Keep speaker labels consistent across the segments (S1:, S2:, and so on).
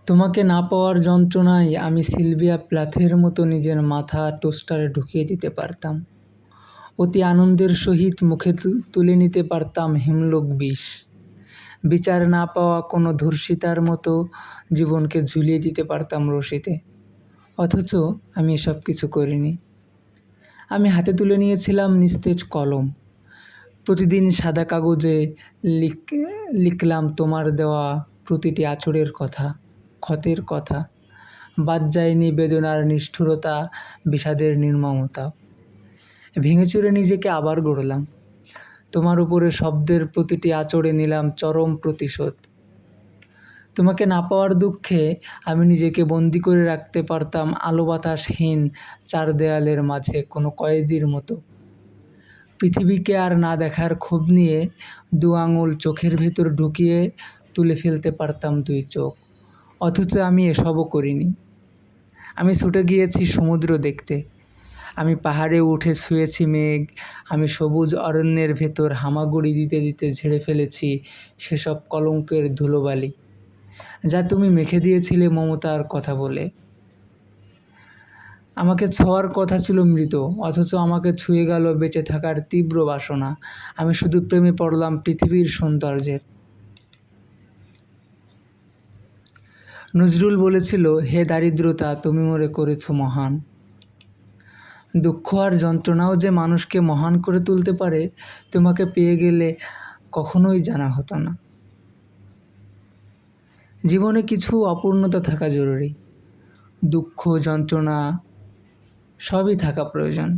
S1: তোমাকে না পাওয়ার যন্ত্রণায় আমি সিলভিয়া প্লাথের মতো নিজের মাথা টোস্টারে ঢুকিয়ে দিতে পারতাম। অতি আনন্দের সহিত মুখে তুলে নিতে পারতাম হেমলোক বিষ। বিচার না পাওয়া কোনো ধর্ষিতার মতো জীবনকে ঝুলিয়ে দিতে পারতাম রশিতে। অথচ আমি এসব কিছু করিনি। আমি হাতে তুলে নিয়েছিলাম নিস্তেজ কলম। প্রতিদিন সাদা কাগজে লিখলাম তোমার দেওয়া প্রতিটি আঁচড়ের কথা, ক্ষতের কথা। বাদ যায়নি বেদনার নিষ্ঠুরতা, বিষাদের নির্মমতা। ভেঙে চুরে নিজেকে আবার গড়লাম। তোমার উপরে শব্দের প্রতিটি আঁচড়ে নিলাম চরম প্রতিশোধ। তোমাকে না পাওয়ার দুঃখে আমি নিজেকে বন্দি করে রাখতে পারতাম আলো বাতাসহীন চার দেয়ালের মাঝে কোনো কয়েদির মতো। পৃথিবীকে আর না দেখার ক্ষোভ নিয়ে দু আঙুল চোখের ভেতর ঢুকিয়ে তুলে ফেলতে পারতাম দুই চোখ। অথচ আমি এসবও করিনি। আমি ছুটে গিয়েছি সমুদ্র দেখতে। আমি পাহাড়ে উঠে ছুঁয়েছি মেঘ। আমি সবুজ অরণ্যের ভেতর হামাগুড়ি দিতে দিতে ঝেড়ে ফেলেছি সেসব কলঙ্কের ধুলোবালি, যা তুমি মেখে দিয়েছিলে মমতার কথা বলে। আমাকে ছোঁয়ার কথা ছিল মৃত, অথচ আমাকে ছুঁয়ে গেল বেঁচে থাকার তীব্র বাসনা। আমি শুধু প্রেমে পড়লাম পৃথিবীর সৌন্দর্যের। নজরুল বলেছিল, হে দারিদ্রতা তুমি মোরে করেছ মহান। দুঃখ আর যন্ত্রণাও যে মানুষকে মহান করে তুলতে পারে, তোমাকে পেয়ে গেলে কখনোই জানা হতো না। জীবনে কিছু অপূর্ণতা থাকা জরুরি। দুঃখ, যন্ত্রণা সবই থাকা প্রয়োজন।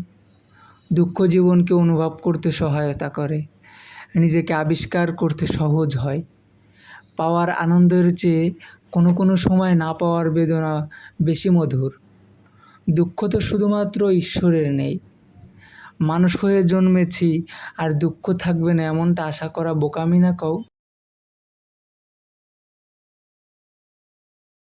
S1: দুঃখ জীবনকে অনুভব করতে সহায়তা করে, নিজেকে আবিষ্কার করতে সহজ হয়। পাওয়ার আনন্দের চেয়ে কোনো সময় না পাওয়ার বেদনা বেশি মধুর। দুঃখ তো শুধুমাত্র ঈশ্বরের নেই। মানুষ হয়ে জন্মেছি আর দুঃখ থাকবে না এমনটা আশা করা বোকামি না কও?